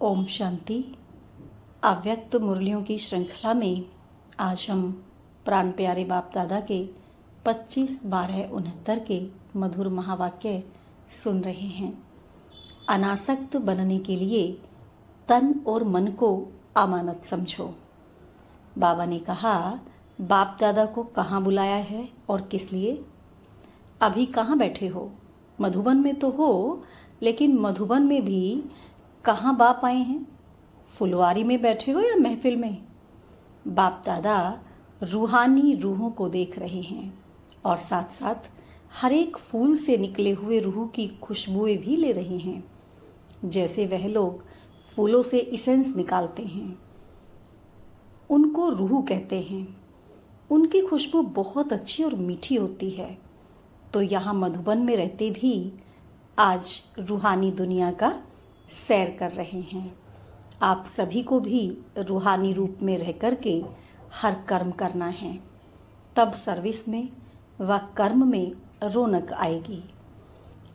ओम शांति। अव्यक्त मुरलियों की श्रृंखला में आज हम प्राण प्यारे बाप दादा के 25/12/69 के मधुर महावाक्य सुन रहे हैं। अनासक्त बनने के लिए तन और मन को अमानत समझो। बाबा ने कहा, बाप दादा को कहाँ बुलाया है और किस लिए? अभी कहाँ बैठे हो? मधुबन में तो हो, लेकिन मधुबन में भी कहाँ बाप आए हैं? फुलवारी में बैठे हो या महफिल में? बाप दादा रूहानी रूहों को देख रहे हैं और साथ साथ हर एक फूल से निकले हुए रूह की खुशबुएं भी ले रहे हैं। जैसे वह लोग फूलों से इसेंस निकालते हैं, उनको रूह कहते हैं। उनकी खुशबू बहुत अच्छी और मीठी होती है। तो यहाँ मधुबन में रहते भी आज रूहानी दुनिया का सैर कर रहे हैं। आप सभी को भी रूहानी रूप में रह कर के हर कर्म करना है, तब सर्विस में व कर्म में रौनक आएगी।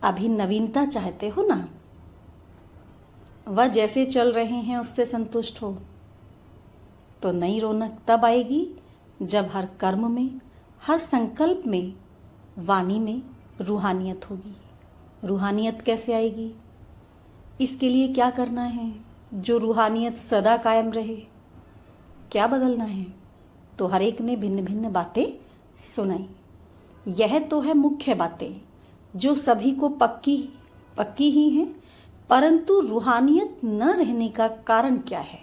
अभी नवीनता चाहते हो ना? वह जैसे चल रहे हैं उससे संतुष्ट हो, तो नई रौनक तब आएगी जब हर कर्म में, हर संकल्प में, वाणी में रूहानियत होगी। रूहानियत कैसे आएगी? इसके लिए क्या करना है जो रूहानियत सदा कायम रहे? क्या बदलना है? तो हर एक ने भिन्न भिन्न बातें सुनाई। यह तो है मुख्य बातें जो सभी को पक्की ही हैं, परंतु रूहानियत न रहने का कारण क्या है?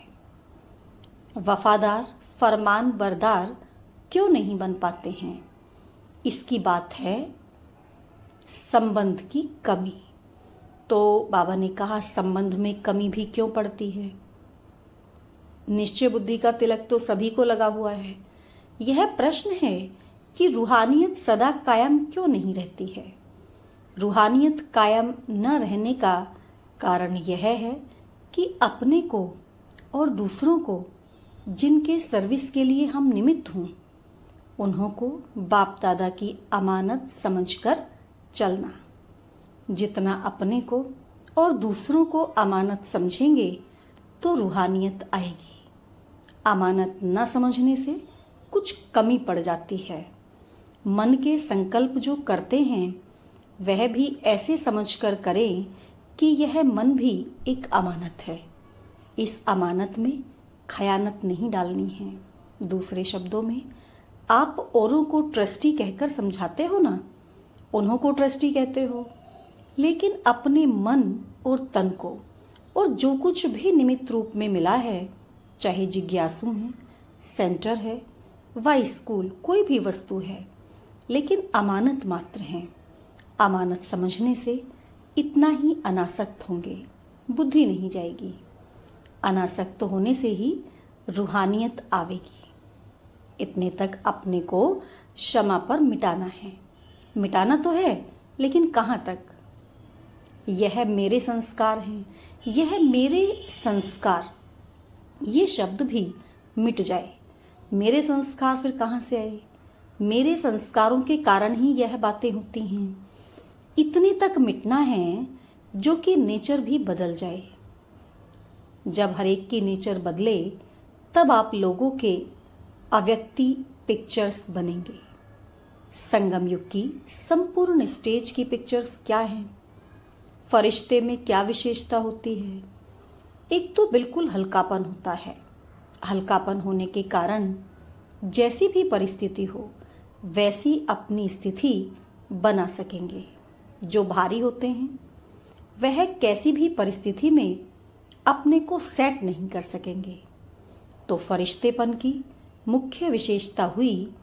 वफादार, फरमान बरदार क्यों नहीं बन पाते हैं? इसकी बात है संबंध की कमी। तो बाबा ने कहा, संबंध में कमी भी क्यों पड़ती है? निश्चय बुद्धि का तिलक तो सभी को लगा हुआ है। यह प्रश्न है कि रूहानियत सदा कायम क्यों नहीं रहती है? रूहानियत कायम न रहने का कारण यह है कि अपने को और दूसरों को जिनके सर्विस के लिए हम निमित्त हों, उन्हों को बाप दादा की अमानत समझकर चलना। जितना अपने को और दूसरों को अमानत समझेंगे तो रूहानियत आएगी। अमानत न समझने से कुछ कमी पड़ जाती है। मन के संकल्प जो करते हैं वह भी ऐसे समझकर करें कि यह मन भी एक अमानत है। इस अमानत में खयानत नहीं डालनी है। दूसरे शब्दों में, आप औरों को ट्रस्टी कहकर समझाते हो ना, उन्हों को ट्रस्टी कहते हो, लेकिन अपने मन और तन को और जो कुछ भी निमित्त रूप में मिला है, चाहे जिज्ञासु है, सेंटर है व स्कूल, कोई भी वस्तु है, लेकिन अमानत मात्र है। अमानत समझने से इतना ही अनासक्त होंगे, बुद्धि नहीं जाएगी। अनासक्त होने से ही रूहानियत आवेगी। इतने तक अपने को क्षमा पर मिटाना है। मिटाना तो है, लेकिन कहाँ तक? यह मेरे संस्कार हैं, यह मेरे संस्कार, ये शब्द भी मिट जाए। मेरे संस्कार फिर कहाँ से आए? मेरे संस्कारों के कारण ही यह बातें होती हैं। इतने तक मिटना है जो कि नेचर भी बदल जाए। जब हर एक की नेचर बदले तब आप लोगों के अव्यक्ति पिक्चर्स बनेंगे। संगम युग की संपूर्ण स्टेज की पिक्चर्स क्या हैं? फरिश्ते में क्या विशेषता होती है? एक तो बिल्कुल हल्कापन होता है। हल्कापन होने के कारण जैसी भी परिस्थिति हो वैसी अपनी स्थिति बना सकेंगे। जो भारी होते हैं वह कैसी भी परिस्थिति में अपने को सेट नहीं कर सकेंगे। तो फरिश्तेपन की मुख्य विशेषता हुई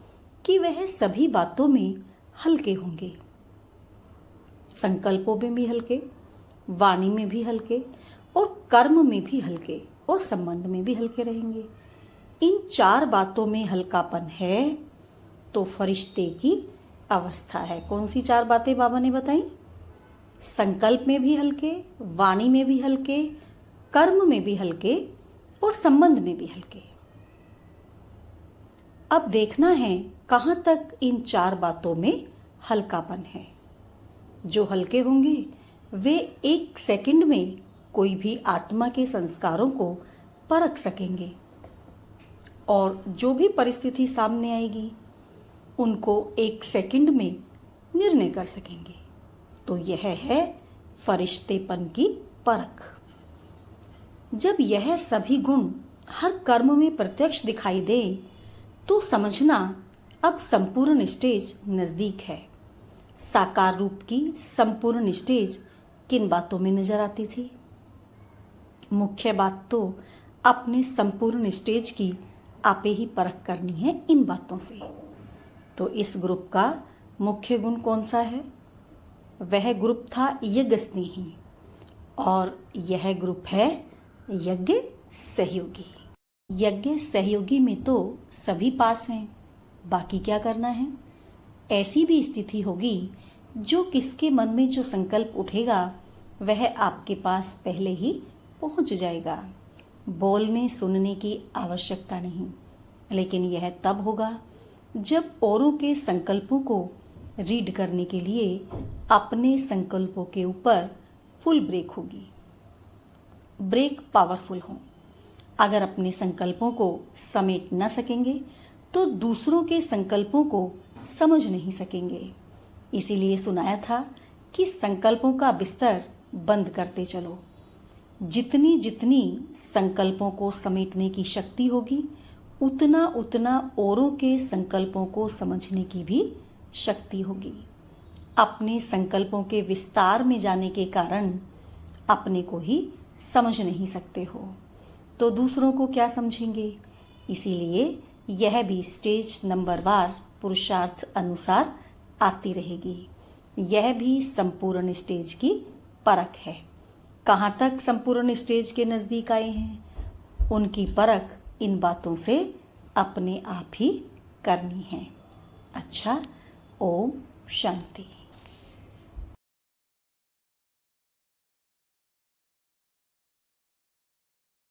कि वह सभी बातों में हल्के होंगे। संकल्पों में भी हल्के, वाणी में भी हल्के और कर्म में भी हल्के और संबंध में भी हल्के रहेंगे। इन 4 बातों में हल्कापन है तो फरिश्ते की अवस्था है। कौन सी 4 बातें बाबा ने बताई? संकल्प में भी हल्के, वाणी में भी हल्के, कर्म में भी हल्के और संबंध में भी हल्के। अब देखना है कहाँ तक इन 4 बातों में हल्कापन है। जो हल्के होंगे वे 1 सेकंड में कोई भी आत्मा के संस्कारों को परख सकेंगे और जो भी परिस्थिति सामने आएगी उनको 1 सेकंड में निर्णय कर सकेंगे। तो यह है फरिश्तेपन की परख। जब यह सभी गुण हर कर्म में प्रत्यक्ष दिखाई दे तो समझना अब संपूर्ण स्टेज नजदीक है। साकार रूप की संपूर्ण स्टेज किन बातों में नजर आती थी? मुख्य बात तो अपने संपूर्ण स्टेज की आपे ही परख करनी है इन बातों से। तो इस ग्रुप का मुख्य गुण कौन सा है? वह ग्रुप था यज्ञ स्नेही और यह ग्रुप है यज्ञ सहयोगी। यज्ञ सहयोगी में तो सभी पास हैं, बाकी क्या करना है? ऐसी भी स्थिति होगी जो किसके मन में जो संकल्प उठेगा वह आपके पास पहले ही पहुंच जाएगा। बोलने सुनने की आवश्यकता नहीं, लेकिन यह तब होगा जब औरों के संकल्पों को रीड करने के लिए अपने संकल्पों के ऊपर फुल ब्रेक होगी। ब्रेक पावरफुल हो। अगर अपने संकल्पों को समेट न सकेंगे तो दूसरों के संकल्पों को समझ नहीं सकेंगे। इसीलिए सुनाया था कि संकल्पों का बिस्तर बंद करते चलो। जितनी जितनी संकल्पों को समेटने की शक्ति होगी उतना उतना औरों के संकल्पों को समझने की भी शक्ति होगी। अपने संकल्पों के विस्तार में जाने के कारण अपने को ही समझ नहीं सकते हो तो दूसरों को क्या समझेंगे? इसीलिए यह भी स्टेज नंबरवार पुरुषार्थ अनुसार आती रहेगी। यह भी संपूर्ण स्टेज की परख है। कहाँ तक संपूर्ण स्टेज के नजदीक आए हैं, उनकी परख इन बातों से अपने आप ही करनी है। अच्छा, ओम शांति।